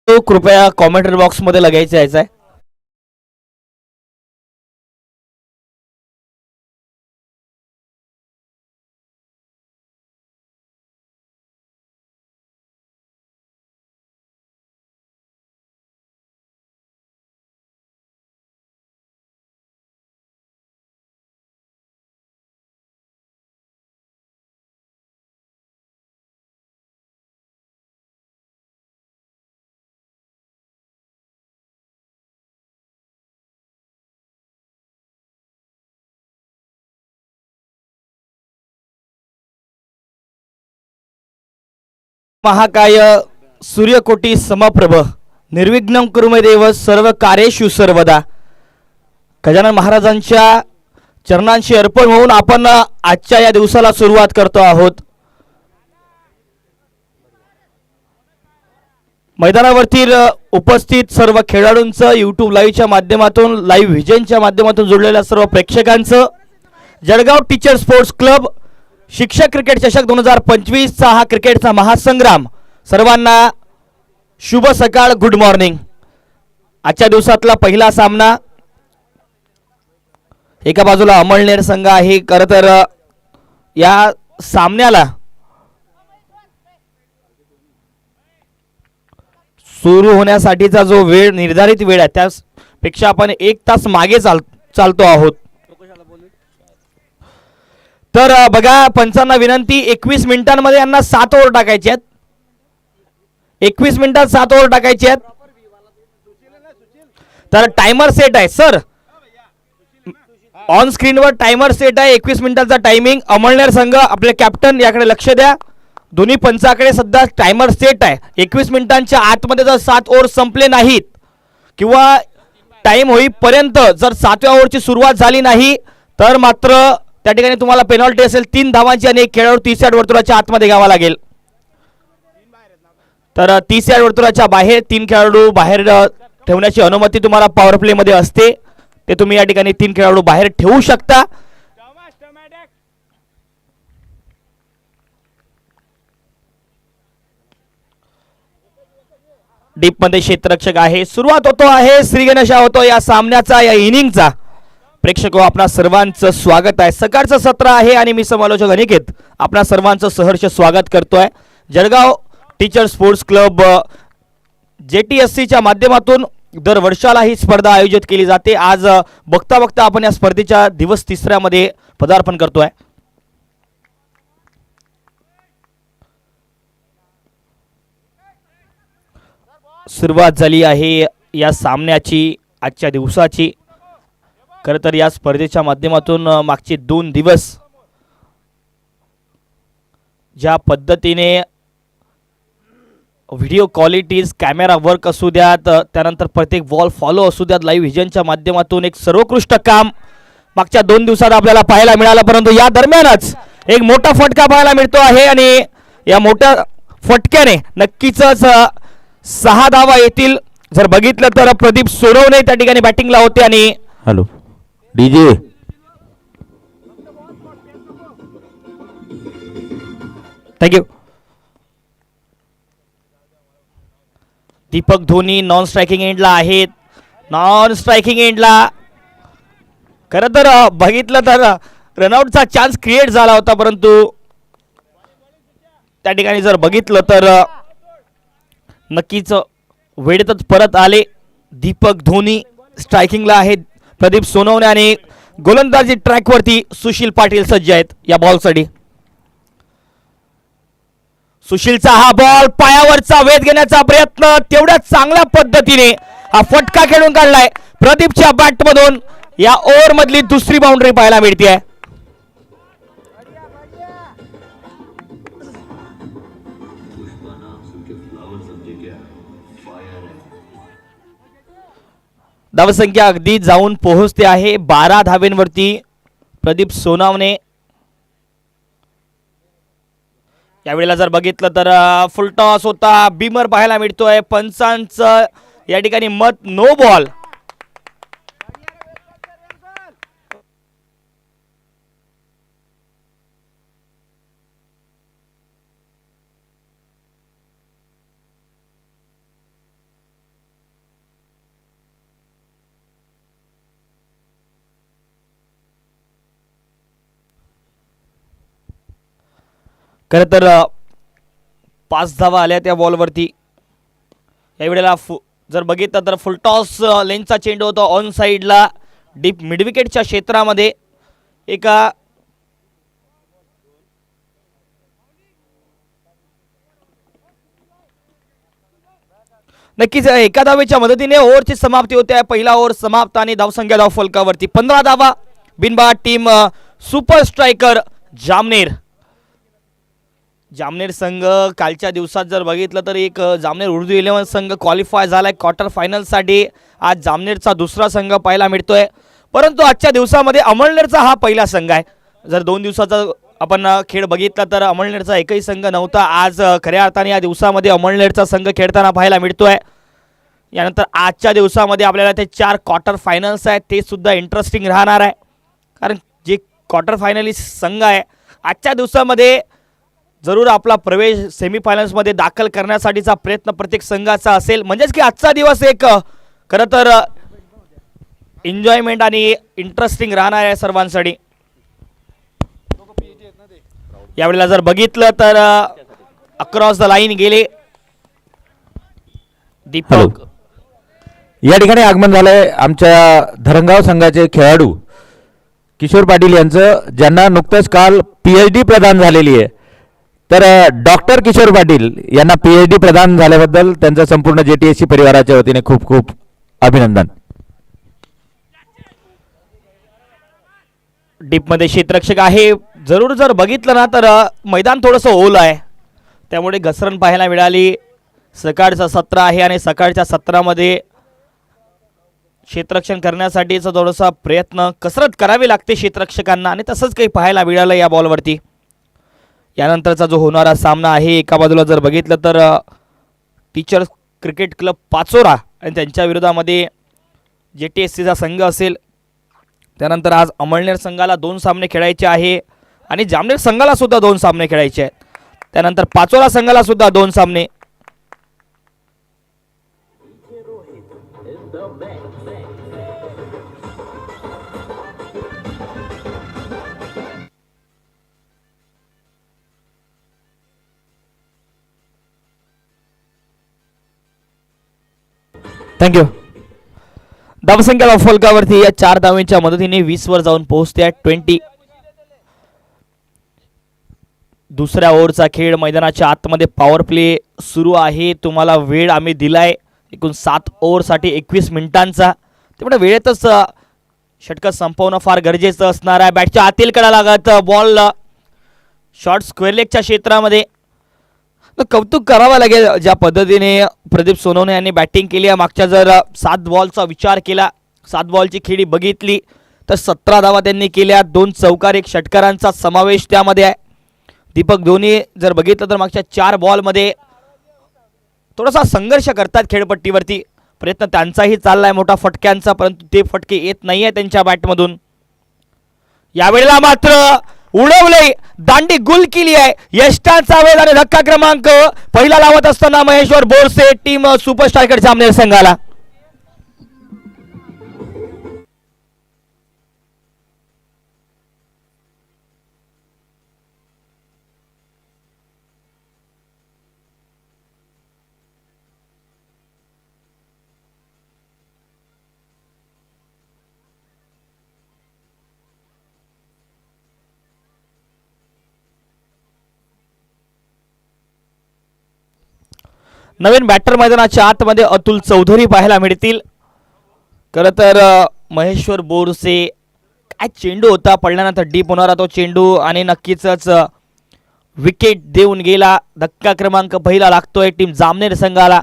तो कृपया commentary box मध्ये लगायचं यायचं आहे. महाकाय सूर्यकोटी समप्रभ निर्विघ्नं कुरु मे देव सर्व कार्येषु सर्वदा. गजानन महाराजांच्या चरणांशी अर्पण होऊन आपण आजच्या या दिवसाला सुरुवात करतो आहोत. मैदानावरती उपस्थित सर्व खेळाडूंचं, यूट्यूब लाईव्हच्या माध्यमातून, लाईव्ह व्हिजनच्या माध्यमातून जोडलेल्या सर्व प्रेक्षकांचं, जळगाव टीचर स्पोर्ट्स क्लब शिक्षक क्रिकेट चषक 2025चा हा क्रिकेटचा महासंग्राम, सर्वांना शुभ सकाळ, गुड मॉर्निंग. आजच्या दिवसातला पहिला सामना, एका बाजूला अमळनेर संघ आहे. खरं तर या सामन्याला सुरू होण्यासाठीचा जो वेळ, निर्धारित वेळ आहे, त्यापेक्षा आपण 1 तास मागे चालतो आहोत. तर बघा, पंचांना विनंती, 21 मिनिटांमध्ये यांना 7 ओव्हर टाकायचे आहेत. 21 मिनिटात 7 ओव्हर टाकायचे आहेत. तर टायमर सेट आहे सर, ऑन स्क्रीनवर टायमर सेट आहे. 21 मिनिटाचा टायमिंग. अमळनेर संघ, आपले कॅप्टन याकडे लक्ष द्या. दोन्ही पंचाकडे सध्या टायमर सेट आहे. 21 मिनिटांच्या आतमध्ये जर 7 ओव्हर संपले नाहीत किंवा टाइम होईपर्यंत जर 7व्या ओव्हरची सुरुवात झाली नाही तर मात्र त्या ठिकाणी तुम्हाला पेनॉल्टी असेल 3 धावांची आणि एक खेळाडू 30 यार्ड वर्तुळाच्या आतमध्ये घ्यावा लागेल. तर 30 यार्ड वर्तुळाच्या बाहेर 3 खेळाडू बाहेर ठेवण्याची अनुमती तुम्हाला पॉवर प्ले मध्ये असते. ते तुम्ही या ठिकाणी 3 खेळाडू बाहेर ठेवू शकता. डीप मध्ये क्षेत्ररक्षक आहे. सुरुवात होतो आहे, श्रीगणेशा होतो या सामन्याचा, या इनिंगचा. प्रेक्षको, आपणा सर्वांचं स्वागत आहे. सकाळचं सत्र आहे आणि मी समालोचक अनिकेत आपणा सर्वांचं सहर्ष स्वागत करतोय. जळगाव टीचर स्पोर्ट्स क्लब JTSCच्या माध्यमातून दर वर्षाला ही स्पर्धा आयोजित केली जाते. आज बघता बघता आपण या स्पर्धेच्या दिवस 3ऱ्या मध्ये पदार्पण करतोय. सुरुवात झाली आहे या सामन्याची, आजच्या दिवसाची. खरं तर या स्पर्धेच्या माध्यमातून मागचे 2 दिवस ज्या पद्धतीने व्हिडिओ क्वालिटीज, कॅमेरा वर्क असू द्यात, त्यानंतर प्रत्येक बॉल फॉलो असू द्यात, लाईव्ह व्हिजनच्या माध्यमातून एक सर्वोत्कृष्ट काम मागच्या 2 दिवसात आपल्याला पाहायला मिळालं. परंतु या दरम्यानच एक मोठा फटका पाहायला मिळतो आहे आणि या मोठ्या फटक्याने नक्कीच 6 धावा येतील. जर बघितलं तर प्रदीप सोनवणे त्या ठिकाणी बॅटिंगला होते आणि hello DJ, thank you. Deepak Dhoni non striking एंडला आहेत. नॉन स्ट्रायकिंग एंडला खरं तर बघितलं तर रनआउटचा चान्स क्रिएट झाला होता, परंतु त्या ठिकाणी जर बघितलं तर नक्कीच वेळेतच परत आले. दीपक धोनी स्ट्रायकिंगला आहेत, प्रदीप सोनवणे आणि गोलंदाजी ट्रॅकवरती सुशील पाटील सज्ज आहेत या बॉलसाठी. सुशीलचा हा बॉल, पायावरचा वेध घेण्याचा प्रयत्न, तेवढ्या चांगल्या पद्धतीने हा फटका खेळून काढलाय. प्रदीपच्या बॅटमधून या ओव्हर मधली 2री बाउंड्री पाहायला मिळते. धावसंख्या अगदी जाऊन पोहोचते आहे 12 धावेंवरती. प्रदीप सोनवणे यावेळेला जर बघितलं तर फुल टॉस होता, बीमर पाहायला मिळतोय. पंचांचं या ठिकाणी मत नो बॉल. खरं तर 5 धावा आल्या त्या बॉलवरती. यावेळेला जर बघितलं तर फुलटॉस लेनचा चेंडू होता ऑन साईडला डीप मिडविकेटच्या क्षेत्रामध्ये. एका नक्कीच एका धावेच्या मदतीने ओव्हरची समाप्ती होते. पहिला ओव्हर समाप्त आणि धावसंख्या धाव फलकावरती 15 धावा. बिनबाद team super striker Jamner. Jamner संघ कालच्या दिवसात जर बघितलं तर एक जामनेर उर्दू 11 संघ क्वालिफाय झालाय क्वार्टर फायनलसाठी. आज जामनेरचा दुसरा संघ पाहायला मिळतोय. परंतु आजच्या दिवसामध्ये अमळनेरचा हा पहिला संघ आहे. जर 2 दिवसाचा आपण खेळ बघितला तर अमळनेरचा एकही संघ नव्हता. आज खऱ्या अर्थाने या दिवसामध्ये अमळनेरचा संघ खेळताना पाहायला मिळतोय. यानंतर आजच्या दिवसामध्ये आपल्याला ते 4 क्वार्टर फायनल्स आहेत ते सुद्धा इंटरेस्टिंग राहणार आहे. कारण जे क्वार्टर फायनलिस्ट संघ आहे आजच्या दिवसामध्ये जरूर आपला प्रवेश सेमीफायनल्समध्ये दाखल करण्यासाठीचा प्रयत्न प्रत्येक संघाचा असेल. म्हणजेच की आजचा दिवस एक खरं तर एन्जॉयमेंट आणि इंटरेस्टिंग राहणार आहे सर्वांसाठी. यावेळेला जर बघितलं तर अक्रॉस द लाईन गेले दीपक. या ठिकाणी आगमन झालंय आमच्या धरणगाव संघाचे खेळाडू किशोर पाटील यांचं, ज्यांना नुकतंच काल PhD प्रदान झालेली आहे. तर डॉक्टर किशोर पाटील यांना PhD प्रदान झाल्याबद्दल त्यांचं संपूर्ण JTSC परिवाराच्या वतीने खूप खूप अभिनंदन. डीपमध्ये क्षेत्ररक्षक आहे. जरूर जर बघितलं ना तर मैदान थोडंसं ओलं आहे त्यामुळे घसरण पाहायला मिळाली. सकाळचं सत्र आहे आणि सकाळच्या सत्रामध्ये क्षेत्ररक्षण करण्यासाठीचा थोडासा प्रयत्न कसरत करावी लागते क्षेत्ररक्षकांना आणि तसंच काही पाहायला मिळालं या बॉलवरती. यानंतरचा जो होणारा सामना आहे एका बाजूला जर बघितलं तर टीचर्स क्रिकेट क्लब पाचोरा आणि त्यांच्या विरोधामध्ये JTSCचा संघ असेल. त्यानंतर आज अमळनेर संघाला 2 सामने खेळायचे आहे आणि जामनेर संघाला सुद्धा 2 सामने खेळायचे आहेत. त्यानंतर पाचोरा संघाला सुद्धा 2 सामने. थँक्यू. धावसंख्या फलकावरती या 4 धावांच्या मदतीने 20 वर जाऊन पोहोचते आहे 20. दुसऱ्या ओव्हरचा खेळ मैदानाच्या आतमध्ये पॉवर प्ले सुरू आहे. तुम्हाला वेळ आम्ही दिलाय एकूण 7 ओव्हरसाठी 21 मिनिटांचा. त्यामुळे वेळेतच षटक संपवणं फार गरजेचं असणार आहे. बॅटच्या आतील कडा लागत बॉल शॉर्ट स्क्वेअर लेगच्या क्षेत्रामध्ये. कौतुक करावं लागेल ज्या पद्धतीने प्रदीप सोनवणे यांनी बॅटिंग केली आहे. मागच्या जर 7 बॉलचा विचार केला 7 बॉलची खेळी बघितली तर 17 धावा त्यांनी केल्या. 2 चौकार 1 षटकारांचा समावेश त्यामध्ये आहे. दीपक धोनी जर बघितलं तर मागच्या 4 बॉलमध्ये थोडासा संघर्ष करतात खेळपट्टीवरती. प्रयत्न त्यांचाही चाललाय मोठा फटक्यांचा परंतु ते फटके येत नाही आहे त्यांच्या बॅटमधून. यावेळेला मात्र उडवले दांडी गुल केली आहे. यष्टांचा वेध आणि धक्का क्रमांक पहिला लावत असताना Maheshwar Borse team super striker Jamner संघाला. नवीन बॅटर मैदानाच्या आतमध्ये अतुल चौधरी पाहायला मिळतील. खरं तर महेश्वर बोरसे काय चेंडू होता पडल्यानंतर डीप होणारा तो चेंडू आणि नक्कीच विकेट देऊन गेला. धक्का क्रमांक पहिला लागतोय टीम जामनेर संघाला.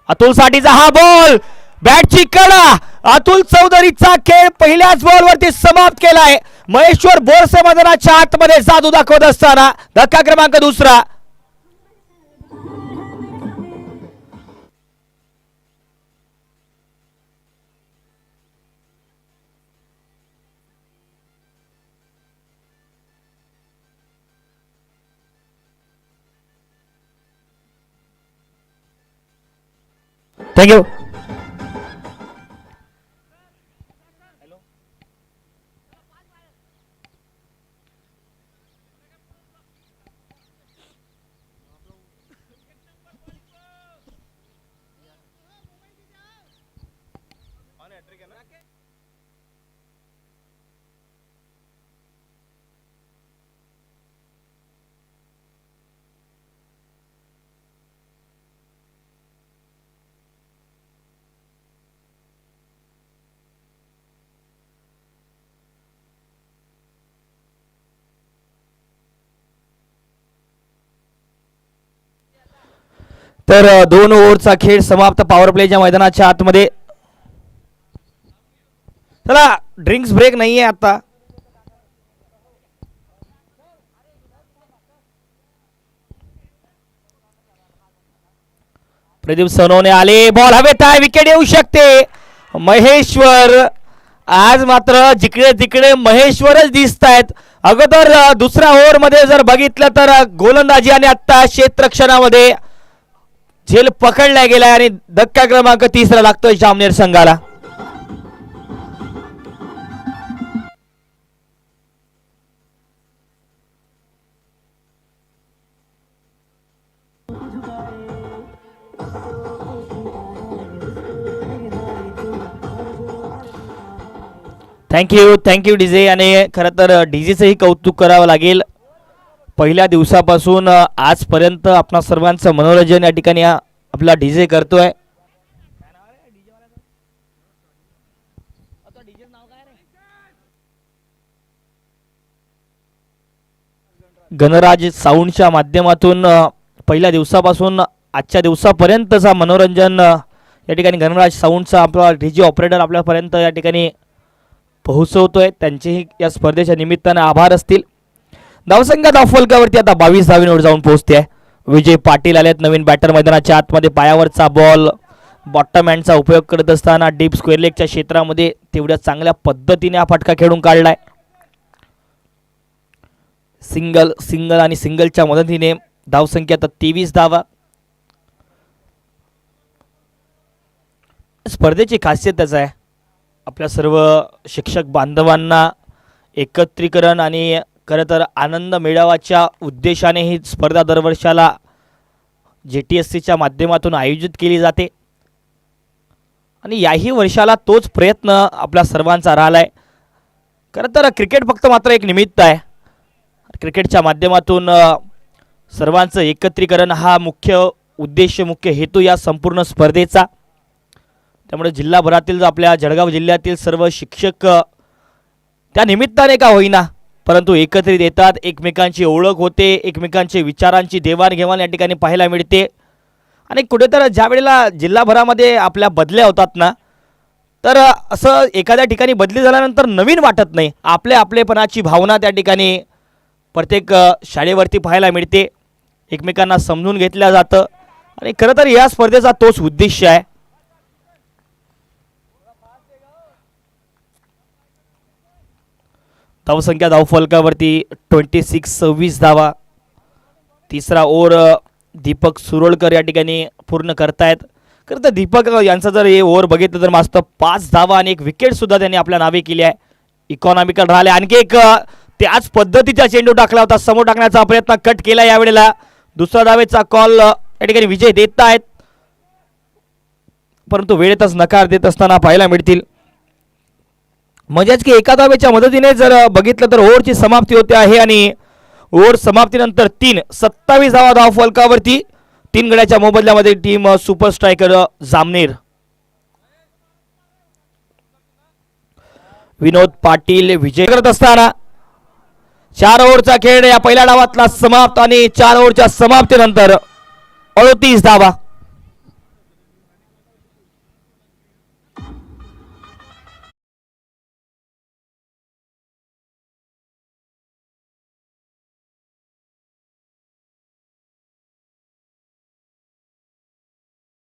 अतुल साठीचा हा बॉल बॅटची कडा. अतुल चौधरीचा खेळ पहिल्याच बॉलवरती समाप्त केलाय. महेश्वर बोरसे मैदानाच्या आतमध्ये जादू दाखवत असताना धक्का क्रमांक दुसरा. थँक्यू. तर 2 ओव्हरचा खेळ समाप्त. पॉवर प्लेच्या मैदानाच्या आतमध्ये. चला ड्रिंक्स ब्रेक नाहीये आता. प्रदीप सोनवणे आले. बॉल हवेत आहे. विकेट येऊ शकते. महेश्वर आज मात्र जिकडे तिकडे महेश्वरच दिसत आहेत. अगोदर दुसऱ्या ओव्हर मध्ये जर बघितलं तर गोलंदाजी आणि आता क्षेत्ररक्षणामध्ये झेल पकडला गेलाय आणि धक्का क्रमांक 30 लागतोय जामनेर संघाला. Thank you DJ. आणि खरं तर डीजेचंही कौतुक करावं लागेल. पहिल्या दिवसापासून आजपर्यंत आपणा सर्वांचं मनोरंजन या ठिकाणी आपला डीजे करतोय. गणराज साऊंडच्या माध्यमातून पहिल्या दिवसापासून आजच्या दिवसापर्यंतचा मनोरंजन या ठिकाणी गणराज साऊंडचा आपला डीजे ऑपरेटर आपल्यापर्यंत या ठिकाणी पोहोचवतोय. त्यांचेही या स्पर्धेच्या निमित्ताने आभार असतील. धावसंख्या धावफलकावरती आता 22 धावेंवर जाऊन पोहोचते. विजय पाटील आलेत नवीन बॅटर मैदानाच्या आतमध्ये. पायावरचा बॉल बॉटम हँडचा उपयोग करत असताना डीप स्क्वेअर लेगच्या क्षेत्रामध्ये तेवढ्या चांगल्या पद्धतीने हा फटका खेळून काढलाय. सिंगल आणि सिंगलच्या मदतीने धावसंख्या आता 23 धावा. स्पर्धेची खासियतच आहे आपल्या सर्व शिक्षक बांधवांना एकत्रीकरण आणि खरं तर आनंद मिळावाच्या उद्देशाने ही स्पर्धा दरवर्षाला JTSCच्या माध्यमातून आयोजित केली जाते आणि याही वर्षाला तोच प्रयत्न आपल्या सर्वांचा राहिला आहे. खरं तर क्रिकेट फक्त मात्र एक निमित्त आहे. क्रिकेटच्या माध्यमातून सर्वांचं एकत्रीकरण हा मुख्य उद्देश, मुख्य हेतू या संपूर्ण स्पर्धेचा. त्यामुळे जिल्हाभरातील आपल्या जळगाव जिल्ह्यातील सर्व शिक्षक त्या निमित्ताने का होईना परंतु एकत्रित येतात. एकमेकांची ओळख होते. एकमेकांची विचारांची देवाणघेवाण या ठिकाणी पाहायला मिळते. आणि कुठेतरी ज्या वेळेला जिल्हाभरामध्ये आपल्या बदल्या होतात ना तर असं एखाद्या ठिकाणी बदली झाल्यानंतर नवीन वाटत नाही. आपलेपणाची भावना त्या ठिकाणी प्रत्येक शाळेवरती पाहायला मिळते. एकमेकांना समजून घेतलं जातं आणि खरं तर या स्पर्धेचा तोच उद्देश आहे. धावसंख्या धावफलकावरती 26 धावा. तिसरा ओव्हर दीपक सुरोळकर या ठिकाणी पूर्ण करतायत. खरं तर दीपक यांचा जर हे ओव्हर बघितलं तर मस्त 5 धावा आणि एक विकेटसुद्धा त्यांनी आपल्या नावे केली आहे. इकॉनॉमिकल राहिले. आणखी एक त्याच पद्धतीचा चेंडू टाकला होता. समोर टाकण्याचा प्रयत्न कट केला. यावेळेला दुसरा धावेचा कॉल या ठिकाणी विजय देत आहेत परंतु वेळेतच नकार देत असताना पाहायला मिळतील. म्हणजेच की एका धावेच्या मदतीने जर बघितलं तर ओव्हरची समाप्ती होते आहे आणि ओव्हर समाप्तीनंतर 27 धावा धावफलकावरती. 3 गड्याच्या मोबदल्यामध्ये team super striker Jamner. Vinod Patil Vijay करत असताना 4 ओव्हरचा खेळ या पहिल्या डावातला समाप्त आणि 4 ओव्हरच्या समाप्तीनंतर 38 धावा.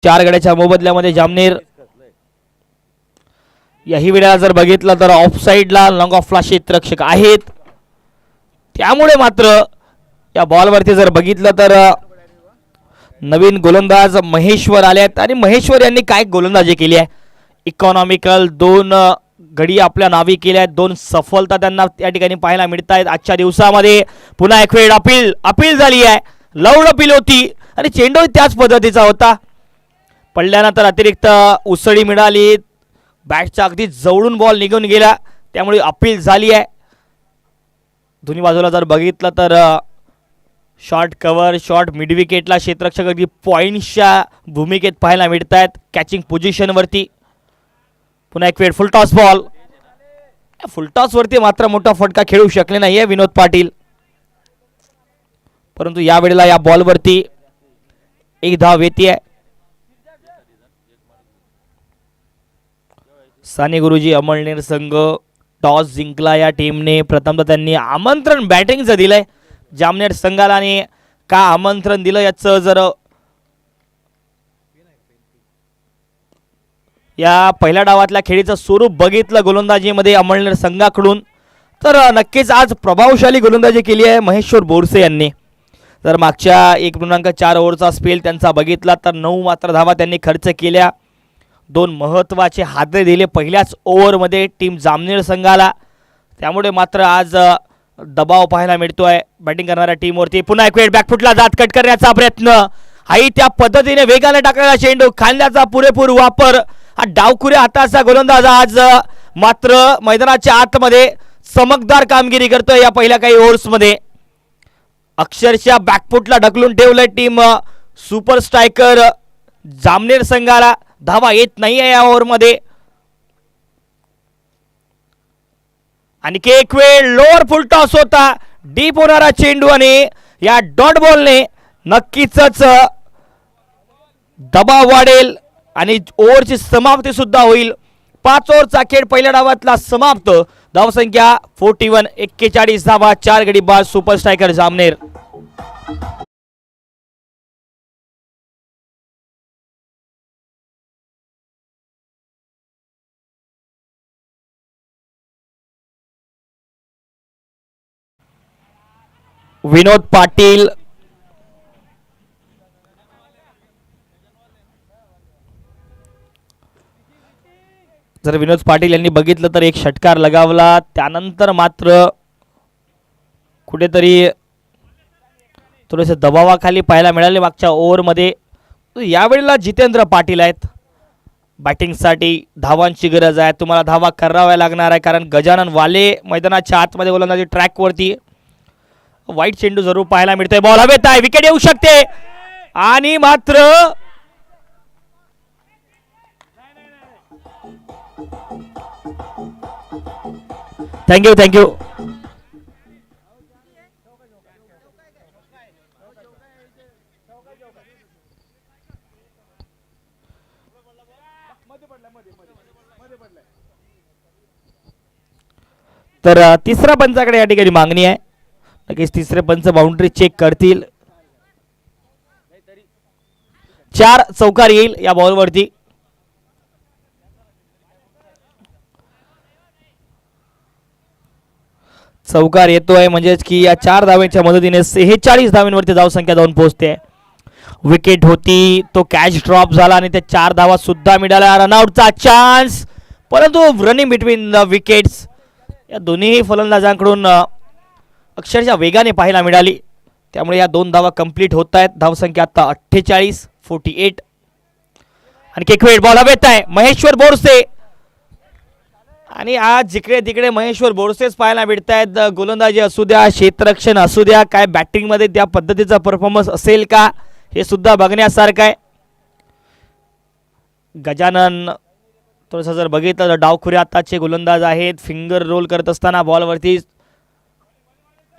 चार गड्याच्या मोबदल्यामध्ये जामनेर. याही वेळेला जर बघितलं तर ऑफ साइडला लॉंग ऑफला क्षेत्ररक्षक आहेत. त्यामुळे मात्र या बॉलवरती जर बघितलं तर नवीन गोलंदाज महेश्वर आले आहेत आणि महेश्वर यांनी काय गोलंदाजी केली आहे. इकॉनॉमिकल 2 गडी आपल्या नावी केल्या आहेत. 2 सफलता त्यांना या ठिकाणी पाहायला मिळत आहेत. आजच्या दिवसामध्ये पुन्हा एक वेळ अपील झाली आहे. लाऊड अपील होती आणि चेंडू त्याच पद्धतीचा होता. पडल्यानंतर अतिरिक्त उसळी मिळाली. बॅटच्या अगदी जवळून बॉल निघून गेला, त्यामुळे अपील झाली आहे. दोन्ही बाजूला जर बघितलं तर शॉर्ट कव्हर, शॉर्ट मिड विकेटला क्षेत्ररक्षक अगदी पॉईंट्सच्या भूमिकेत पाहायला मिळत आहेत कॅचिंग पोझिशनवरती. पुन्हा एक वेळ फुलटॉस बॉल. फुलटॉसवरती मात्र मोठा फटका खेळू शकले नाहीये विनोद पाटील, परंतु यावेळेला या बॉलवरती एक धाव येते. साने गुरुजी अमळनेर संघ टॉस जिंकला या टीमने. प्रथमतः त्यांनी आमंत्रण बॅटिंगचं दिलंय जामनेर संघाला, आणि का आमंत्रण दिलं याचं जर या पहिल्या डावातल्या खेळीचं स्वरूप बघितलं गोलंदाजीमध्ये अमळनेर संघाकडून, तर नक्कीच आज प्रभावशाली गोलंदाजी केली आहे महेश्वर बोरसे यांनी. जर मागच्या 1.4 ओव्हरचा स्पेल त्यांचा बघितला तर 9 मात्र धावा त्यांनी खर्च केल्या. 2 महत्त्वाचे हादरे दिले पहिल्याच ओव्हरमध्ये टीम जामनेर संघाला, त्यामुळे मात्र आज दबाव पाहायला मिळतोय बॅटिंग करणाऱ्या टीमवरती. पुन्हा एक वेळ बॅकफुटला जात कट करण्याचा प्रयत्न, हाही त्या पद्धतीने वेगाने टाकलेला चेंडू, खांद्याचा पुरेपूर वापर. हा डावखुऱ्या हाताचा गोलंदाज आज मात्र मैदानाच्या आतमध्ये चमकदार कामगिरी करतोय या पहिल्या काही ओव्हर्समध्ये. अक्षरशः बॅकफुटला ढकलून ठेवलं टीम सुपर स्ट्रायकर जामनेर संघाला. धावा येत नाहीये या ओव्हरमध्ये. आणखी एक वेळ लोअर फुल टॉस होता, डीप होणारा चेंडू, आणि या डॉट बॉलने नक्कीच दबाव वाढेल आणि ओव्हरची समाप्ती सुद्धा होईल. 5 ओव्हरचा खेळ पहिल्या डावातला समाप्त. धावसंख्या 41, 41 धावा, 4 गडी बाद सुपर स्ट्रायकर जामनेर. विनोद पाटील जर विनोद पाटील यांनी बघितलं तर एक षटकार लगावला, त्यानंतर मात्र कुठेतरी थोडेसे दबावाखाली पाहायला मिळाले मागच्या ओव्हरमध्ये. यावेळेला जितेंद्र पाटील आहेत बॅटिंगसाठी. धावांची गरज आहे, तुम्हाला धावा कराव्या लागणार आहे, कारण गजानन वाले मैदानाच्या आतमध्ये गोलंदाजी ट्रॅकवरती. वाईट चेंडू जरूर पाहायला मिळतोय, बॉल हवेत आहे, विकेट येऊ शकते, आणि मात्र थँक्यू. तर तिसऱ्या पंचाकडे या ठिकाणी मागणी आहे. नक्कीच तिसरे पंच बाउंड्री चेक करतील. 4 चौकार येईल या बॉलवरती. चौकार येतोय म्हणजेच की या 4 धावांच्या मदतीने 46 धावांवरती धावसंख्या जाऊन पोहोचते. विकेट होती, तो कॅच ड्रॉप झाला आणि त्या 4 धावा सुद्धा मिळाल्या. रनआउटचा चान्स, परंतु रनिंग बिटवीन द विकेट्स या दोन्ही फलंदाजांकडून अक्षरशः वेगाने पाहायला मिळाली, त्यामुळे या 2 धावा कंप्लीट होत आहेत. धावसंख्या आता 48, 48. आणखी एक वेळ बॉल हवेत आहे, महेश्वर बोरसे, आणि आज जिकडे तिकडे महेश्वर बोरसेच पाहायला मिळत आहेत. गोलंदाजी असू द्या, क्षेत्ररक्षण असू द्या, काय बॅटिंगमध्ये त्या पद्धतीचा परफॉर्मन्स असेल का हे सुद्धा बघण्यासारखं आहे. गजानन थोडंसं जर बघितलं तर डावखुरे आताचे गोलंदाज आहेत. फिंगर रोल करत असताना बॉलवरती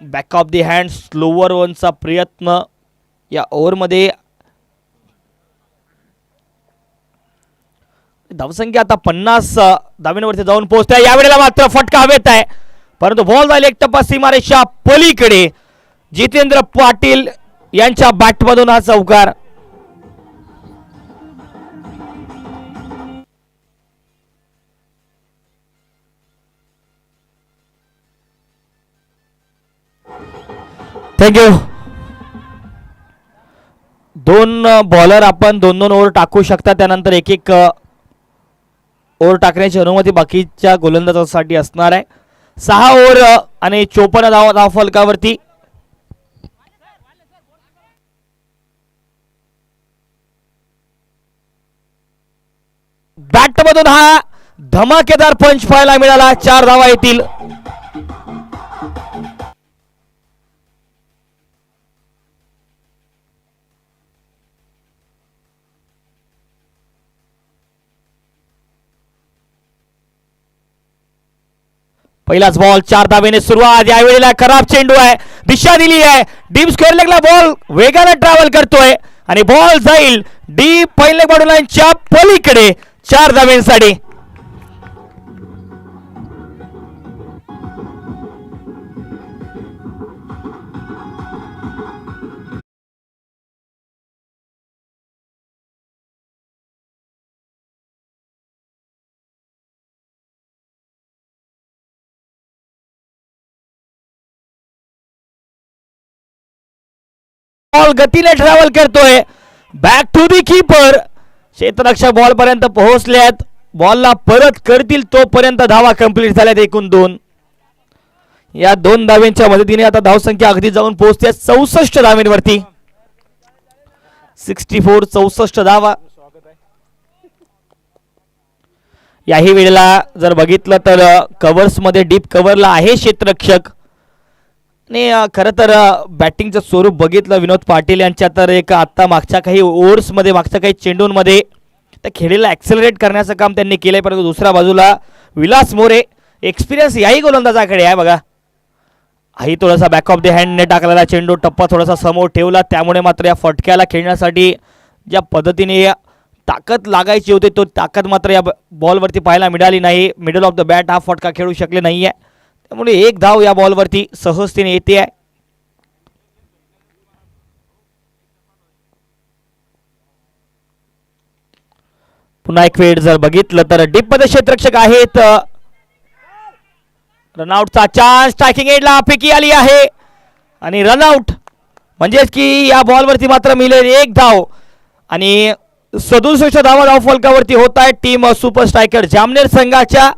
back of the hand slower वनचा प्रयत्न या ओव्हरमध्ये. धावसंख्या आता 50 धावांवरती जाऊन पोहोचते. यावेळेला मात्र फटका हवेत आहे, परंतु बॉल झाले एक टप्पा सीमारेषा पलीकडे. जितेंद्र पाटील यांच्या बॅटमधून हा चौकार. थँक्यू. 2 बॉलर आपण 2-2 ओव्हर टाकू शकता, त्यानंतर एक ओव्हर टाकण्याची अनुमती बाकीच्या गोलंदाजांसाठी असणार आहे. 6 ओव्हर आणि 54 धावा फलकावरती. बॅटमधून हा धमाकेदार पंच पाहायला मिळाला. 4 धावा येतील. पहिलाच बॉल 4 धावेने सुरुवात. यावेळेला खराब चेंडू आहे. दिशा दिली आहे. डीप स्क्वेअर लेगला बॉल वेगाने ट्रॅव्हल करतोय आणि बॉल जाईल डीप पहिल्या बॉर्डर लाईनच्या पलीकडे. 4 धावेंसाठी. बॉल गतीने ट्रॅव्हल करतोय. Back to the keeper. क्षेत्ररक्षक बॉल पर्यंत पोहोचल्यात. बॉलला परत करतील तोपर्यंत धावा कंप्लीट झाल्यात. एकूण 2. या 2 धावेंच्या मदतीने आता धावसंख्या अगदी जाऊन पोहोचते 64 धावेंवरती. 64 धावा. याही वेळेला जर बघितलं तर कव्हर्स मध्ये डीप कव्हरला आहे क्षेत्ररक्षक. आणि खरं तर बॅटिंगचं स्वरूप बघितलं विनोद पाटील यांच्या तर एक आत्ता मागच्या काही ओव्हर्समध्ये मागच्या काही चेंडूंमध्ये त्या खेळीला ॲक्सेलरेट करण्याचं काम त्यांनी केलंय. परंतु दुसऱ्या बाजूला विलास मोरे एक्सपिरियन्स याही गोलंदाजाकडे आहे बघा. हाही थोडासा बॅक ऑफ द हँडने टाकलेला चेंडू टप्पा थोडासा समोर ठेवला. त्यामुळे मात्र या फटक्याला खेळण्यासाठी ज्या पद्धतीने ताकद लागायची होती तो ताकद मात्र या बॉलवरती पाहायला मिळाली नाही. मिडल ऑफ द बॅट हा फटका खेळू शकले नाही आहे. त्यामुळे 1 धाव या बॉलवरती सहजतेने येते आहे. पुन्हा एक वेळ जर बघितलं तर डीप मध्ये क्षेत्ररक्षक आहेत. रनआउटचा चान्स. स्ट्रायकिंग एंडला फेकी आली आहे आणि रनआउट म्हणजेच की या बॉलवरती मात्र मिळेल 1 धाव आणि 67 धावा धाव फलकावरती होत आहे टीम सुपर स्ट्रायकर जामनेर संघाच्या.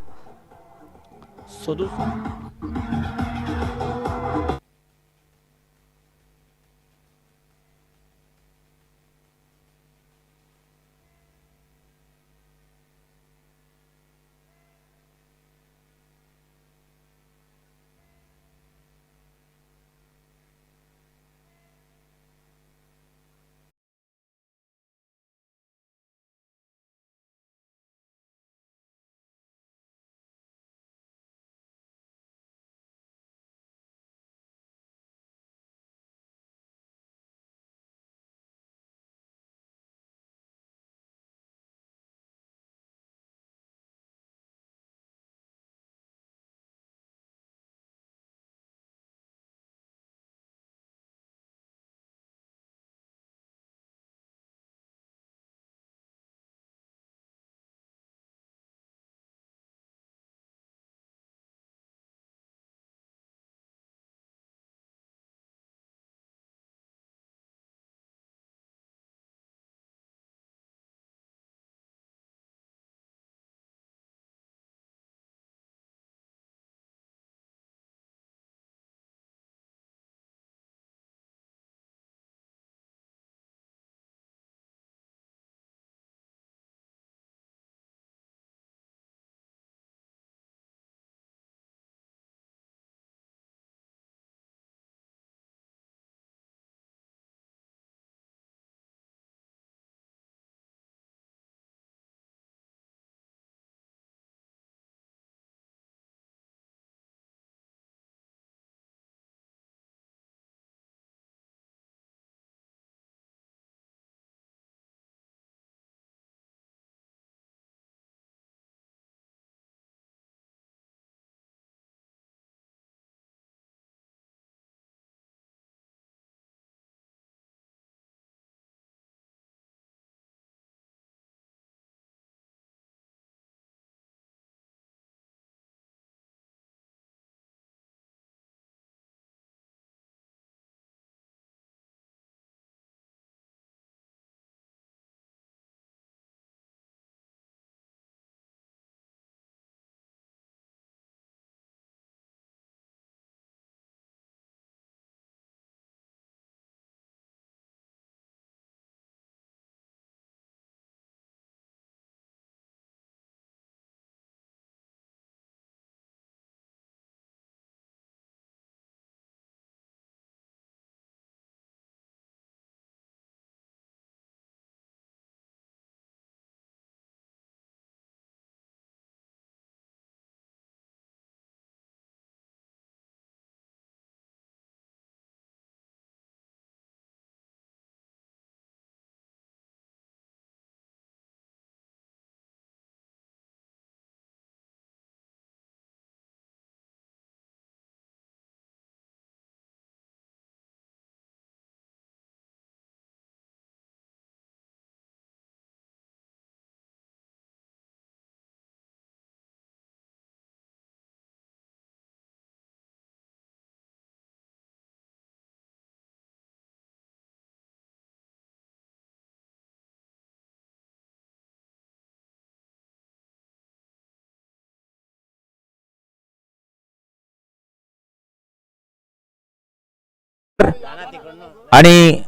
आणि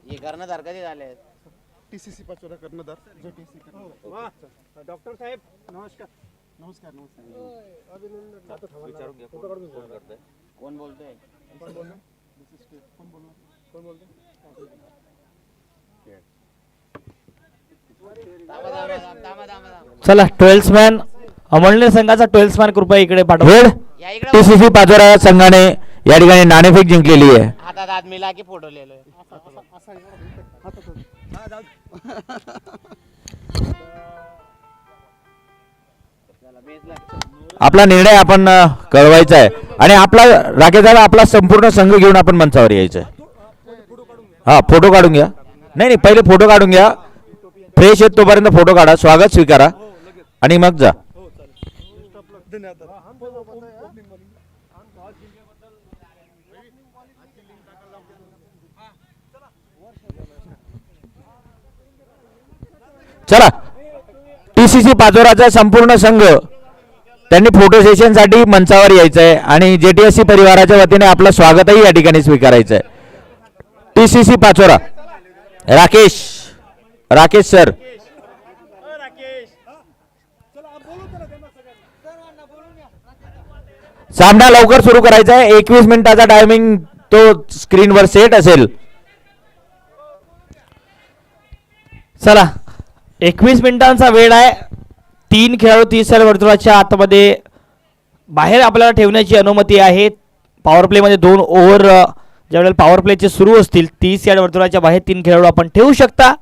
हे कर्णधार कधी झाले? टीसीसी पाचोरा कर्णधार जो टीसी डॉक्टर साहेब नमस्कार नमस्कार नमस्कार कोण बोलतोय? चला 12th मॅन अमळनेर संघाचा 12th मॅन कृपया इकडे पाठवा. हेड या इकडे टीसीसी पाचोरा संघाने या ठिकाणी नाणेफेक जिंकलेली आहे. हातात हात मिला की फोटो लिहिलोय. आपला निर्णय आपण कळवायचा आहे आणि आपला राकेश दादा आपला संपूर्ण संघ घेऊन आपण मंचावर यायचं आहे. हा फोटो काढून घ्या. नाही नाही पहिले फोटो काढून घ्या. फ्रेश आहेत तोपर्यंत फोटो काढा, स्वागत स्वीकारा आणि मग जा. चला टीसीसी पाचोराचा संपूर्ण संघ त्यांनी फोटो सेशनसाठी मंचावर यायचं आहे आणि जेटीएससी परिवाराच्या वतीने आपलं स्वागतही या ठिकाणी स्वीकारायचं आहे. TCC Pachora Rakesh Rakesh sir. सामना लवकर सुरू करायचा आहे. 21 मिनिटाचा टायमिंग तो स्क्रीनवर सेट असेल. चला 21 मिनिटांचा वेळ आहे. 3 खेळाडू 30 वर्तुळाच्या आतमध्ये बाहेर आपल्याला ठेवण्याची अनुमती आहे. पॉवर प्लेमध्ये 2 ओव्हर ज्यावेळेला पॉवर प्लेचे सुरू असतील 30 वर्तुळाच्या बाहेर 3 खेळाडू आपण ठेवू शकता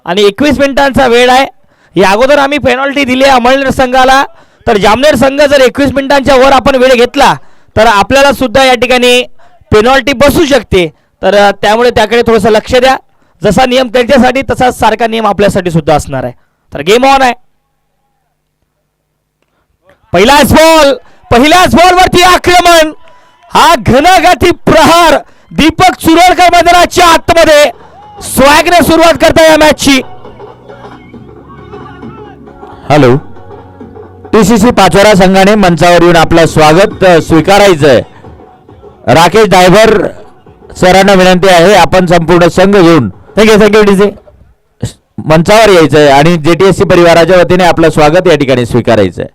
आणि 21 मिनिटांचा वेळ आहे. या अगोदर आम्ही पेनॉल्टी दिली आहे अमळनेर संघाला. तर जामनेर संघ जर 21 मिनिटांच्या वर आपण वेळ घेतला तर आपल्याला सुद्धा या ठिकाणी पेनॉल्टी बसू शकते. तर त्यामुळे त्याकडे थोडंसं लक्ष द्या. जसा नियम त्यांच्यासाठी तसाच सारखा नियम आपल्यासाठी सुद्धा असणार आहे. तर गेम ऑन आहे. पहिल्याच बॉलवरती आक्रमण. हा घनाघाती प्रहार दीपक चुरळकर मैदानाच्या आतमध्ये स्वॅगने सुरुवात करता या मॅचची. हॅलो टीसीसी पाचोरा संघाने मंचावर येऊन आपलं स्वागत स्वीकारायचं आहे. राकेश ड्रायव्हर सरांना विनंती आहे आपण संपूर्ण संघ घेऊन थँक्यू डीजे मंचावर यायचं आहे आणि जेटीएससी परिवाराच्या वतीने आपलं स्वागत या ठिकाणी स्वीकारायचं आहे.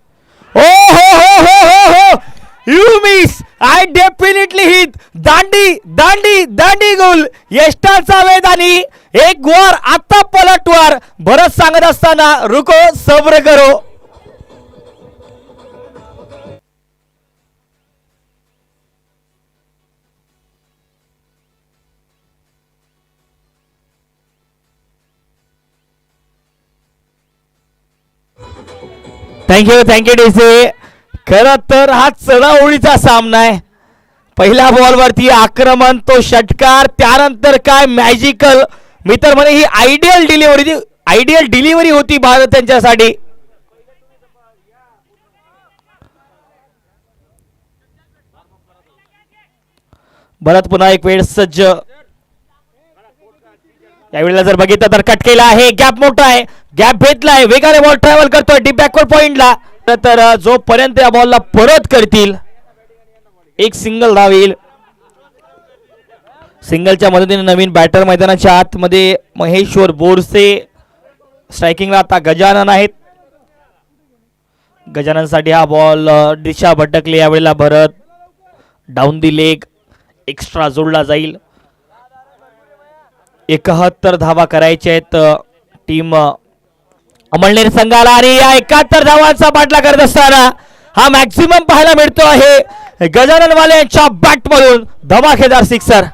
ओ हो you miss I definitely hit. दांडी दांडी दांडी गोल यष्टाचा वेद आणि एक वर आता पलटवार. भरत सांगत असताना रुको सब्र करो. Thank you DJ. खरं तर हा चढाओढीचा सामना आहे. पहिल्या बॉलवरती आक्रमण, तो षटकार, त्यानंतर काय मॅजिकल. मी तर म्हणे ही आयडियल डिलिव्हरी होती भारत त्यांच्यासाठी. भरत पुन्हा एक वेळ सज्ज. यावेळेला जर बघितलं तर कट केला आहे. गॅप मोठा आहे, गॅप भेटलाय, वेगाने बॉल ट्रॅव्हल करतोय डीप बॅकवर्ड पॉइंटला. तर जोपर्यंत या बॉलला परत करतील एक सिंगल धाव येईल. सिंगलच्या मदतीने नवीन बॅटर मैदानाच्या आतमध्ये महेश्वर बोरसे. स्ट्रायकिंगला आता गजानन आहेत. गजाननसाठी हा बॉल दिशा भटकली. यावेळेला भरत डाऊन दी लेग एक्स्ट्रा जोडला जाईल. 71 धावा करायच्या आहेत टीम अमळनेर संघाला आणि या 71 धावांचा पाठला करत असताना हा मॅक्सिमम पाहायला मिळतो आहे गजानन वाले यांच्या बॅट मधून धमाकेदार सिक्सर.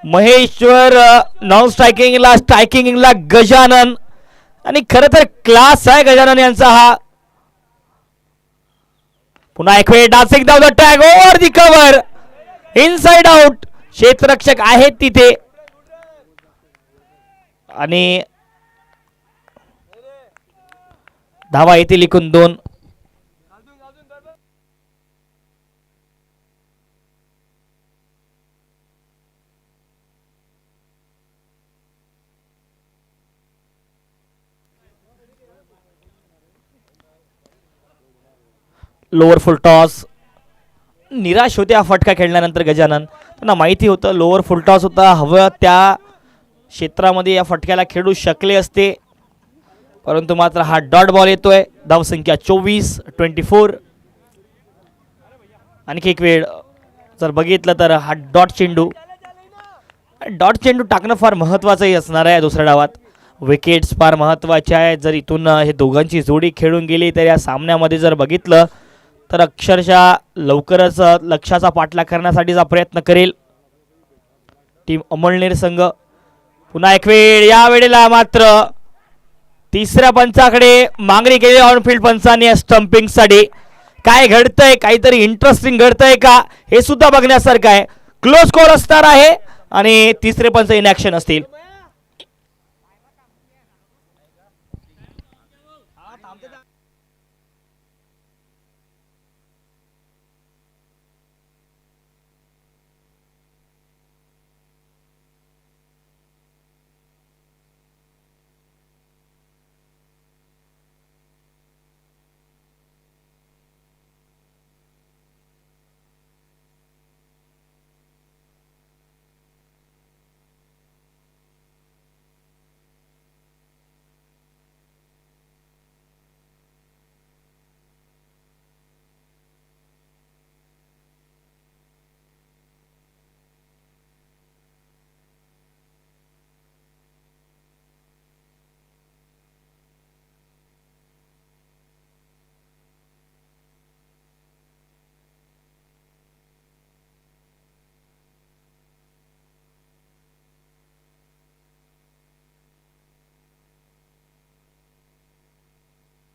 महेश्वर नॉन स्ट्रायकिंगला, स्ट्रायकिंगला गजानन. आणि खरं तर क्लास आहे गजानन यांचा हा. पुन्हा एक वेळ dancing down the track over the cover, inside out. क्षेत्ररक्षक आहेत तिथे आणि धावा येथे लिखून 2. लोअर फुल टॉस. निराश होते हा फटका खेळल्यानंतर गजानन. त्यांना माहिती होतं लोअर फुल टॉस होता, हवं त्या क्षेत्रामध्ये या फटक्याला खेळू शकले असते, परंतु मात्र हा डॉट बॉल येतोय. धावसंख्या 24-24. आणखी एक वेळ जर बघितलं तर हा डॉट चेंडू टाकणं फार महत्त्वाचंही असणार आहे दुसऱ्या डावात. विकेट्स फार महत्त्वाचे आहे. जर इथून हे दोघांची जोडी खेळून गेली तर या सामन्यामध्ये जर बघितलं तर अक्षरशः लवकरच लक्ष्याचा पाठलाग करण्यासाठीचा प्रयत्न करेल टीम अमळनेर संघ. पुन्हा एक वेळ, या वेळेला मात्र तिसऱ्या पंचाकडे मागणी केली ऑनफिल्ड पंचांनी स्टंपिंगसाठी. काय घडतंय, काहीतरी इंटरेस्टिंग घडतंय का हे सुद्धा बघण्यासारखं आहे. क्लोज स्कोर असणार आहे आणि तिसरे पंच इन ॲक्शन असतील.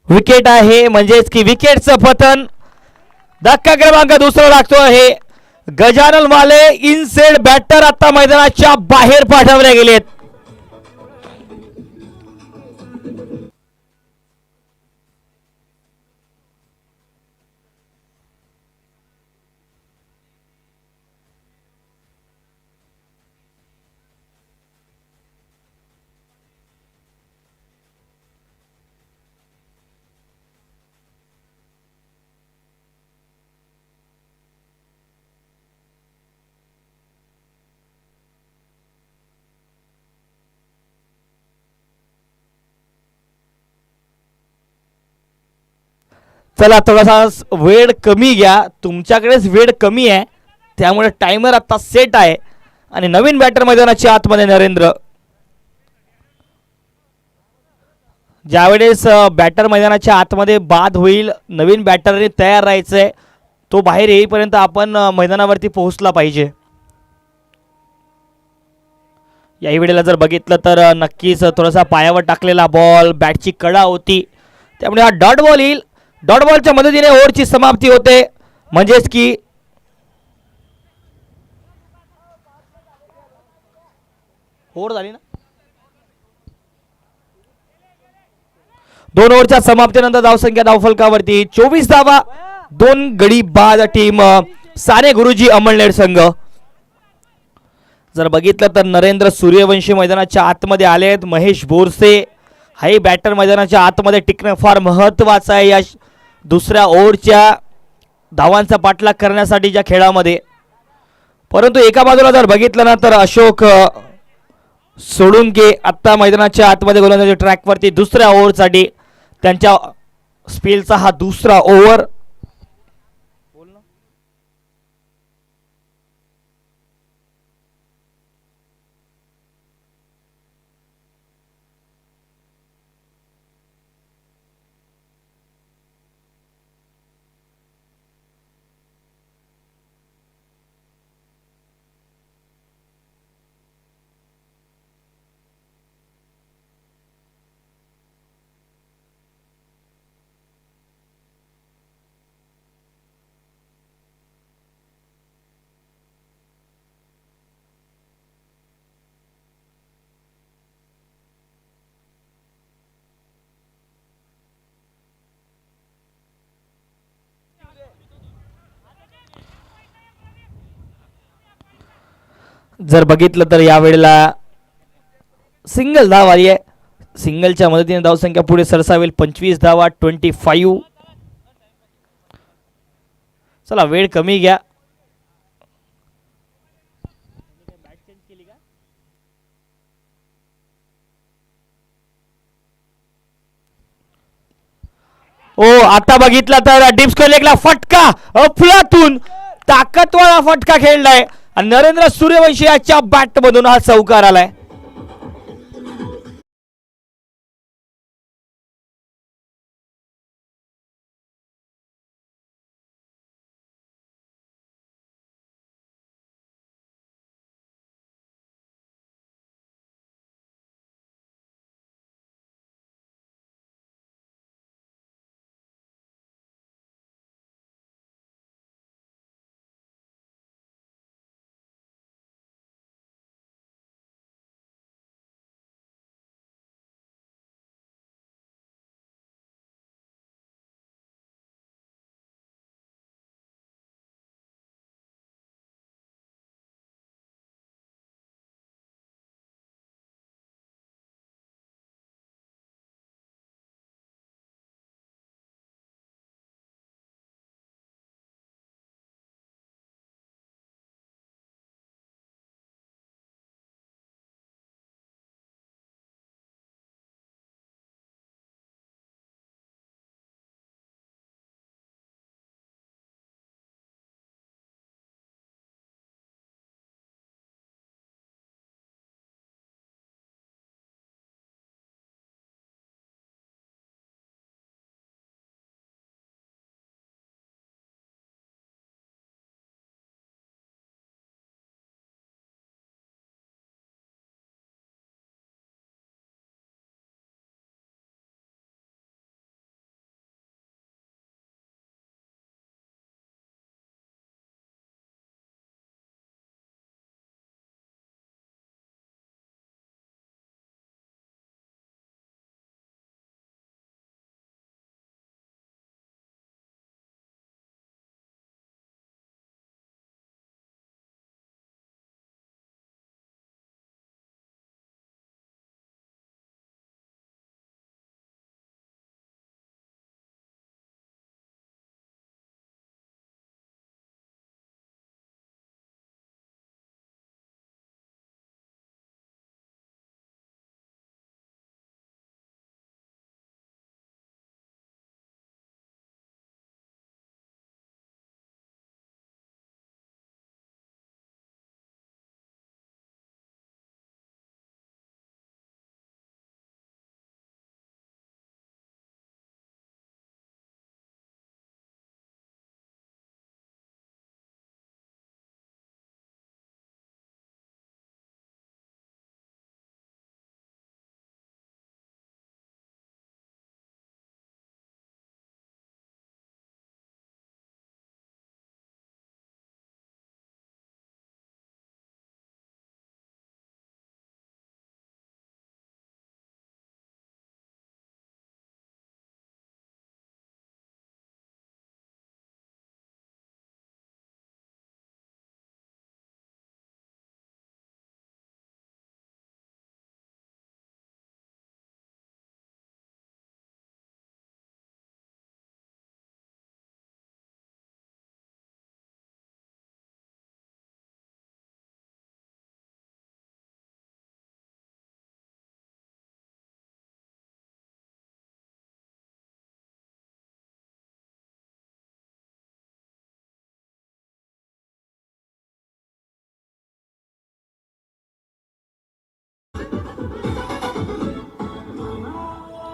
विकेट आहे म्हणजेच की विकेटचं पतन. धक्का क्रमांक दुसरा लागतो आहे. गजानन वाले इनसेड बॅटर आता मैदानाच्या बाहेर पाठवले गेलेत. चला थोडासा वेळ कमी घ्या, तुमच्याकडेच वेळ कमी आहे त्यामुळे टाइमर आता सेट आहे. आणि नवीन बॅटर मैदानाच्या आतमध्ये नरेंद्र. ज्यावेळेस बॅटर मैदानाच्या आतमध्ये बाद होईल, नवीन बॅटरने तयार राहायचंय. तो बाहेर येईपर्यंत आपण मैदानावरती पोहोचला पाहिजे. याही वेळेला जर बघितलं तर नक्कीच थोडासा पायावर टाकलेला बॉल, बॅटची कडा होती, त्यामुळे हा डॉट बॉल येईल. डॉट बॉलच्या मदतीने ओव्हरची समाप्ती होते. म्हणजेच की ओव्हर झाली ना. 2 ओव्हरच्या समाप्तीनंतर धावसंख्या धावफलकावरती 24 धावा, 2 गडी बाद टीम साने गुरुजी अमळनेर संघ. जर बघितलं तर नरेंद्र सूर्यवंशी मैदानाच्या आतमध्ये आले आहेत. महेश बोरसे हाही बॅटर मैदानाच्या आतमध्ये टिकणं फार महत्त्वाचं आहे या दुसऱ्या ओव्हरच्या धावांचा पाठलाग करण्यासाठीच्या खेळामध्ये. परंतु एका बाजूला जर बघितलं ना तर अशोक सोळुंके आत्ता मैदानाच्या आतमध्ये गोलंदाजी ट्रॅकवरती दुसऱ्या ओव्हरसाठी. त्यांच्या स्पेलचा हा दुसरा ओव्हर. जर बघितलं तर यावेळेला सिंगल धाव आली आहे. सिंगलच्या मदतीने धावसंख्या पुढे सरसावेल. 25 धावा 25. चला वेळ कमी घ्या. ओ आता बघितला तर डिप्स लेगला फटका अफलातून ताकदवाला फटका खेळलाय आणि नरेंद्र सूर्यवंशी याच्या बॅट मधून हा चौकार आलाय.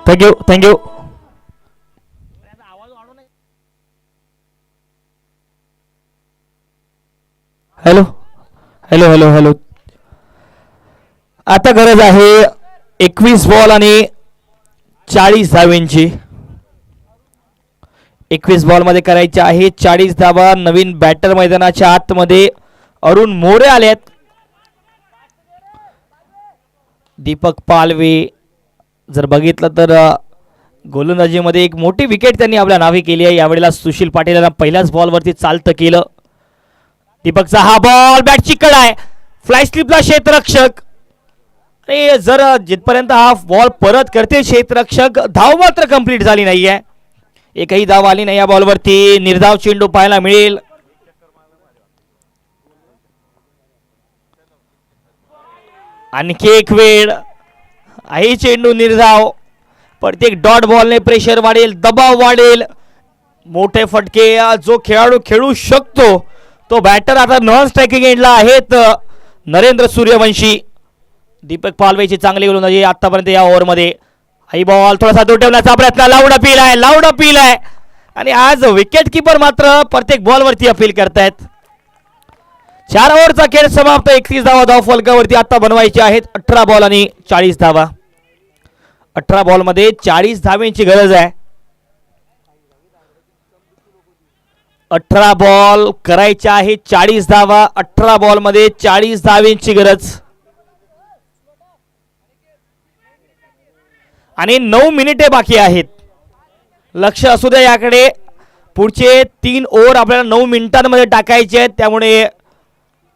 Thank you. Hello hello hello hello. आता गरज आहे 21 बॉल आणि 40 धावेंची. 21 बॉल मध्ये करायचे आहे 40 धावा. नवीन बॅटर मैदानाच्या आतमध्ये अरुण मोरे आलेत. दीपक पालवे जर बघितलं तर गोलंदाजीमध्ये एक मोठी विकेट त्यांनी आपल्या नावे केली आहे. यावेळेला सुशील पाटील यांना पहिल्याच बॉलवरती चालतं केलं. दीपकचा हा बॉल बॅट चिकट आहे. फ्लाय स्लिपला क्षेत्ररक्षक. आणि जर जिथपर्यंत हा बॉल परत करते क्षेत्ररक्षक, धाव मात्र कंप्लीट झाली नाहीये. एकही धाव आली नाही या बॉलवरती. निर्धाव चेंडू पाहायला मिळेल. आणखी एक वेळ आहे चेंडू निर्धाव. प्रत्येक डॉट बॉलने प्रेशर वाढेल, दबाव वाढेल. मोठे फटके जो खेळाडू खेळू शकतो तो बॅटर आता नॉन स्ट्रायकिंग एंडला आहेत नरेंद्र सूर्यवंशी. दीपक पालवेची चांगली गोलंदाजी आतापर्यंत या ओव्हरमध्ये. हाई बॉल थोडासा दूर ठेवण्याचा प्रयत्न, लाऊड अपील आहे. आणि आज विकेट किपर मात्र प्रत्येक बॉलवरती अपील करतायत. 4 ओव्हरचा खेळ समाप्त. 31 धावा धाव फलकावरती आता बनवायचे आहेत. 18 बॉल आणि 40 धावा. 18 बॉलमध्ये 40 धावेंची गरज आहे. 18 बॉल करायच्या आहेत 40 धावा. 18 बॉलमध्ये 40 धावेंची गरज. आणि 9 मिनिटे बाकी आहेत. लक्ष असू द्या याकडे. पुढचे 3 ओव्हर आपल्याला 9 मिनिटांमध्ये टाकायचे आहेत, त्यामुळे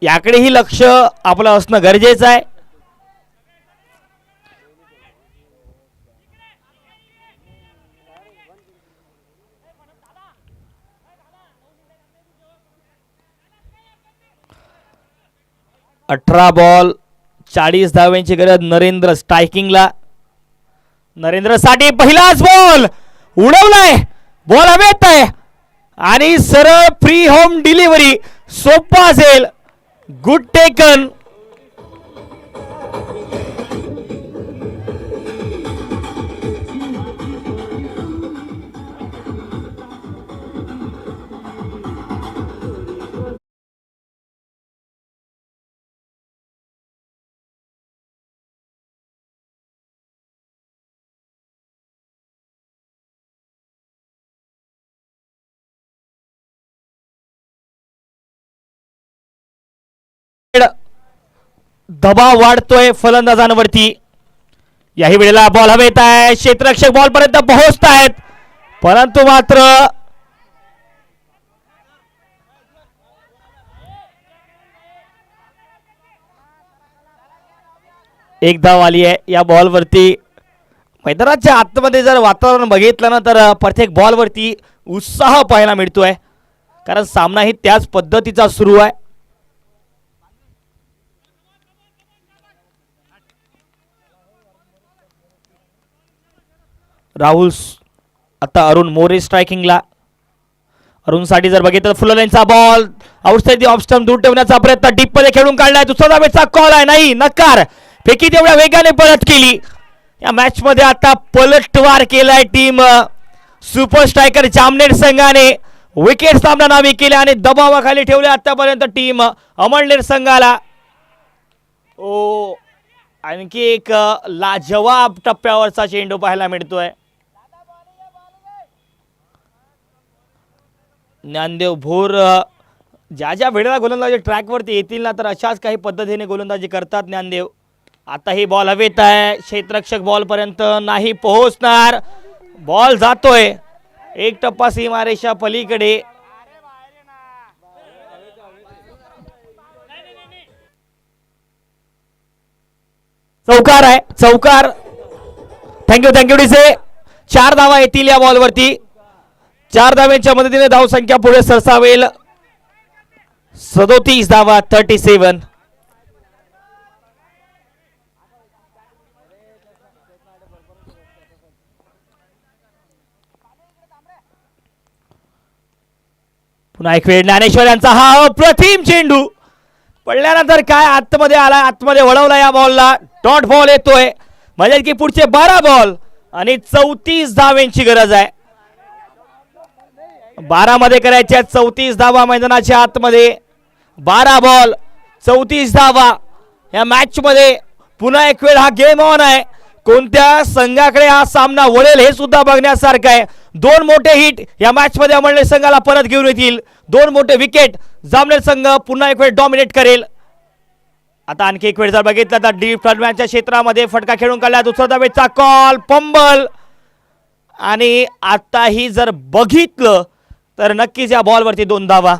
याकडेही लक्ष आपलं असणं गरजेचं आहे. अठरा बॉल 40 धाव्यांची गरज. नरेंद्र स्ट्रायकिंगला. नरेंद्रसाठी पहिलाच बॉल उडवलाय. बॉल हवेत आहे आणि सरळ फ्री होम डिलिव्हरी. सोपा असेल. Good taken. दबाव वाढतोय फलंदाजांवरती. याही वेळेला बॉल हवेत आहे. क्षेत्ररक्षक बॉल पर्यंत पोहोचतायत, परंतु मात्र एक धाव आली आहे या बॉलवरती. मैदानाच्या आतमध्ये जर वातावरण बघितलं ना तर प्रत्येक बॉलवरती उत्साह पाहायला मिळतोय, कारण सामनाही त्याच पद्धतीचा सुरू आहे. राहुल आता अरुण मोरे स्ट्रायकिंगला. अरुणसाठी जर बघितलं फुललेनचा ball outside the off stump दूर ठेवण्याचा प्रयत्न. डीप मध्ये खेळून काढलाय. दुसरा धावेचा कॉल आहे. नाही, नकार. फेकी तेवढ्या वेगाने परत केली. या मॅच मध्ये आता पलटवार केलाय टीम सुपर स्ट्रायकर जामनेर संघाने. विकेट सामना नावी केले आणि दबावाखाली ठेवले आतापर्यंत टीम अमळनेर संघाला. ओ, आणखी एक लाजवाब टप्प्यावरचा चेंडू पाहायला मिळतोय. ज्ञानदेव भोर ज्या ज्या वेळेला गोलंदाजी ट्रॅकवरती येतील ना तर अशाच काही पद्धतीने गोलंदाजी करतात ज्ञानदेव. आता ही बॉल हवेत आहे. क्षेत्ररक्षक बॉल पर्यंत नाही पोहोचणार. बॉल जातोय एक टप्पा सीमारेषा पलीकडे. चौकार आहे, चौकार. थँक्यू डीसे. 4 धावा येतील या बॉलवरती. 4 धाव्यांच्या मदतीने धावसंख्या पुढे सरसावेल. 37 धावा 37. पुन्हा एक वेळ ज्ञानेश्वर यांचा हा अप्रतिम चेंडू पडल्यानंतर काय आतमध्ये आला, आतमध्ये वळवला या बॉलला. डॉट बॉल येतोय म्हणजे की पुढचे 12 बॉल आणि 34 धावेंची गरज आहे. 12 मध्ये करायच्या 34 धावा मैदानाच्या आतमध्ये. 12 बॉल 34 धावा या मॅच मध्ये. पुन्हा एक वेळ हा गेम ऑन आहे. कोणत्या संघाकडे हा सामना वळेल हे सुद्धा बघण्यासारखं आहे. 2 मोठे हिट या मॅच मध्ये अमळनेर संघाला परत घेऊन येतील. 2 मोठे विकेट. जामनेर संघ पुन्हा एक वेळ डॉमिनेट करेल. आता आणखी एक वेळ जर बघितलं तर डीप फलटमॅनच्या क्षेत्रामध्ये फटका खेळून काढला. दुसरा धावेचा कॉल, पंबल. आणि आताही जर बघितलं तर नक्कीच या बॉलवरती 2 धावा.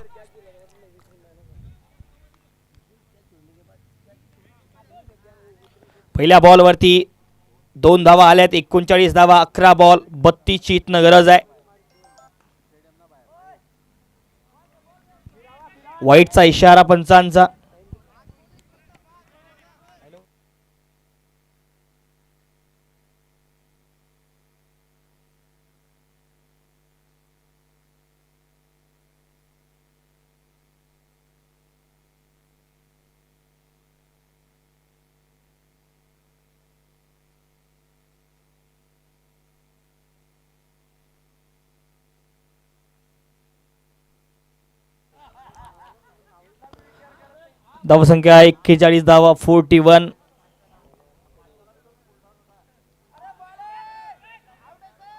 पहिल्या बॉलवरती 2 धावा आल्यात. 39 धावा, 11 बॉल, 32 ची इथनं गरज आहे. वाईटचा इशारा पंचांचा. धावसंख्या 41 धावा, 41.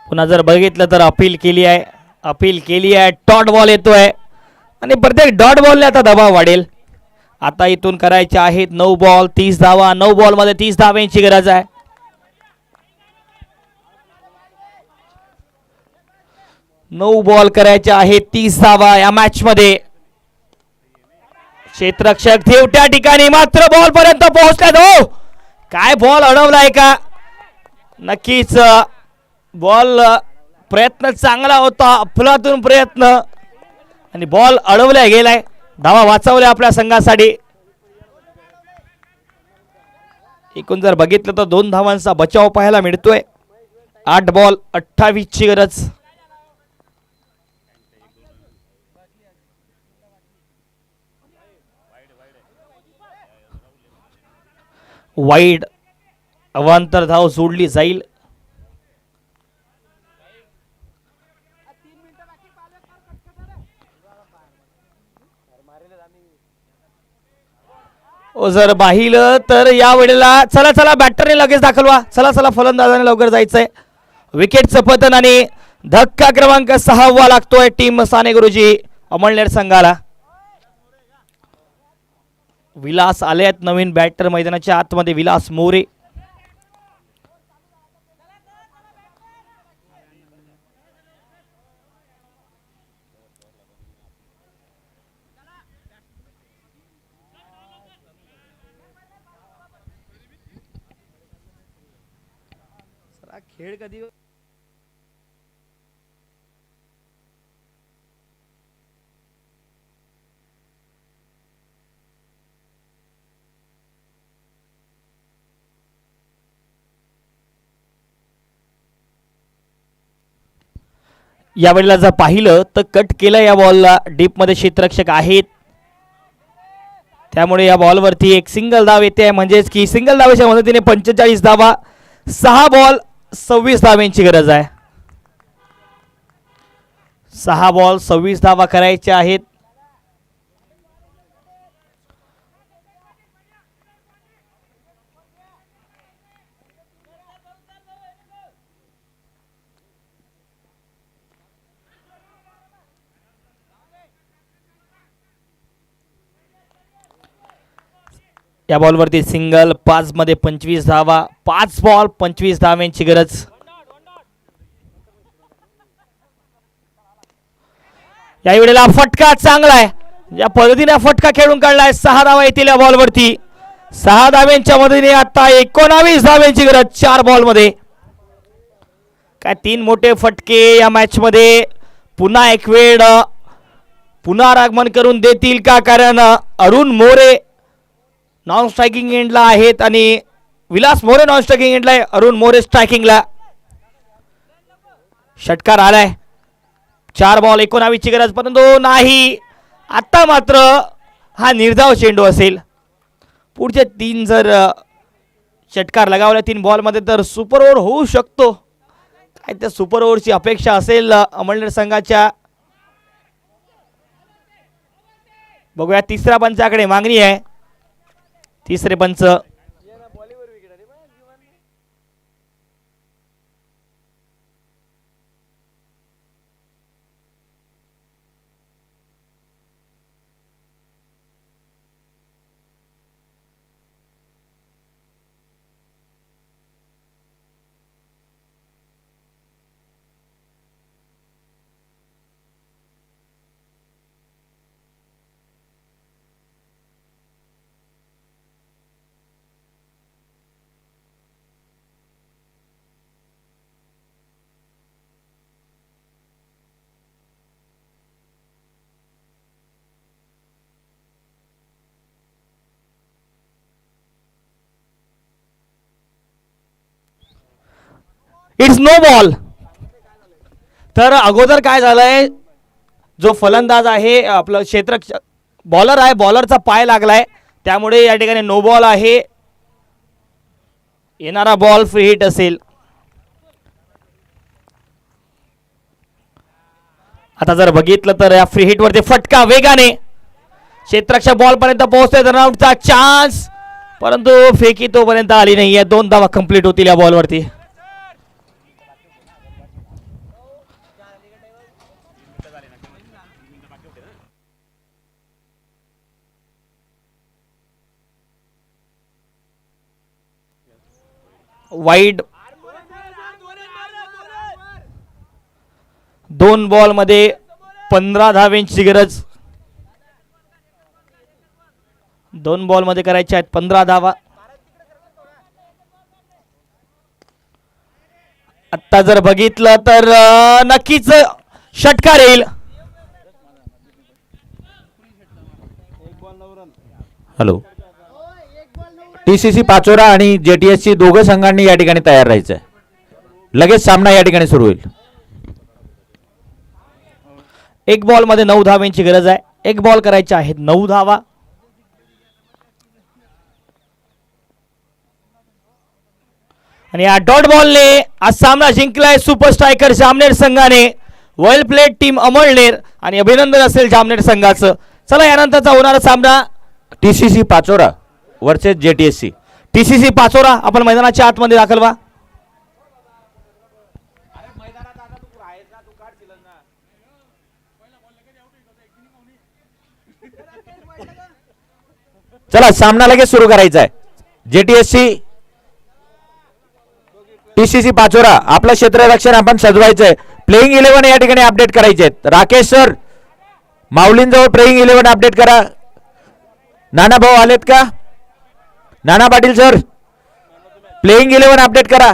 पुन्हा जर बघितलं तर अपील केली आहे. डॉट बॉल येतोय आणि प्रत्येक डॉट बॉलने आता दबाव वाढेल. आता इथून करायचे आहेत 9 बॉल 30 धावा. 9 बॉल मध्ये 30 धाव्यांची गरज आहे. 9 बॉल करायचे आहेत 30 धावा या मॅच मध्ये. क्षेत्ररक्षक त्या ठिकाणी मात्र बॉल पर्यंत पोहोचल्यात. हो, काय बॉल अडवलाय का? नक्कीच बॉल प्रयत्न चांगला होता, अफलातून प्रयत्न, आणि बॉल अडवल्या गेलाय. धावा वाचवल्या आपल्या संघासाठी. एकूण जर बघितलं तर 2 धावांचा बचाव पाहायला मिळतोय. 8 बॉल 28 ची गरज. वाईड अवांतर धाव जोडली जाईल. जर पाहिलं तर या वेळेला चला बॅटरने लगेच दाखलवा. चला फलंदाजाने लवकर जायचंय. विकेटचं पतन आणि धक्का क्रमांक 6 लागतोय टीम साने गुरुजी अमळनेर संघाला. विलास आले आहेत नवीन बॅटर मैदानाच्या आतमध्ये. विलास मोरे. खेळ कधी यावेळेला जर पाहिलं तर कट केलं या बॉलला. डीप मध्ये क्षेत्ररक्षक आहेत, त्यामुळे या बॉलवरती एक सिंगल धाव येते. म्हणजेच की सिंगल धावेच्या मदतीने 45 धावा. 6 बॉल 26 धाव्यांची गरज आहे. 6 बॉल 26 धावा करायच्या आहेत. या बॉलवरती सिंगल. 5 मध्ये 25 धावा. 5 बॉल 25 धाव्यांची गरज. या वेळेला फटका चांगला आहे. या पद्धतीने फटका खेळून काढलाय. 6 धावा येतील या बॉलवरती. 6 धाव्यांच्या मदतीने आता 19 धाव्यांची गरज 4 बॉल मध्ये. काय 3 मोठे फटके या मॅच मध्ये पुन्हा एक वेळ पुनरागमन करून देतील का? कारण अरुण मोरे नॉन स्ट्रायकिंग एंडला आहेत आणि विलास मोरे नॉन स्ट्रायकिंग एंडला आहे. अरुण मोरे स्ट्रायकिंगला. षटकार आलाय. 4 बॉल 19 ची गरज, परंतु नाही. आता मात्र हा निर्धाव चेंडू असेल. पुढचे 3 जर षटकार लगावल्या 3 बॉल मध्ये तर सुपर ओव्हर होऊ शकतो. काय त्या सुपर ओव्हरची अपेक्षा असेल अमळनेर संघाच्या. बघूया तिसऱ्या पंचाकडे मागणी आहे. तिसरे पंच इट्स नो बॉल. तर अगोदर काय झालंय, जो फलंदाज आहे आपलं क्षेत्ररक्षक बॉलर आहे, बॉलरचा पाय लागलाय, त्यामुळे या ठिकाणी नो बॉल आहे. येणारा बॉल फ्री हिट असेल. आता जर बघितलं तर या फ्री हिट वरती फटका वेगाने क्षेत्ररक्षक बॉल पर्यंत पोहोचतोय. रनआउटचा चान्स, परंतु फेकी तोपर्यंत आली नाहीये. 2 धावा कंप्लीट होतील या बॉलवरती. वाईड 2 बॉल मध्ये 15 धावेंची गरज. 2 बॉल मध्ये करायच्या आहेत 15 धावा. आता जर बघितलं तर नक्कीच षटकार येईल. हॅलो, TCC पाचोरा आणि JTSC दोघं संघांनी या ठिकाणी तयार राहायचं आहे. लगेच सामना या ठिकाणी सुरू होईल. 1 बॉल मध्ये 9 धावेंची गरज आहे. 1 बॉल करायच्या आहेत 9 धावा. आणि या डॉट बॉलने आज सामना जिंकलाय सुपर स्ट्रायकर जामनेर संघाने. वेल प्लेड टीम अमळनेर, आणि अभिनंदन असेल जामनेर संघाचं. चला यानंतरचा होणारा सामना TCC Pachora versus JTSC. TCC Pachora. आपण मैदानाच्या आतमध्ये दाखल व्हा. चला सामना लगेच सुरू करायचा आहे. JTSC TCC Pachora. आपलं क्षेत्ररक्षण आपण सजवायचंय. प्लेइंग 11 या ठिकाणी अपडेट करायचे आहेत. राकेश सर, माऊलींजवळ प्लेइंग 11 अपडेट करा. नाना भाऊ आलेत का? Nana Patil sir, playing 11 update करा.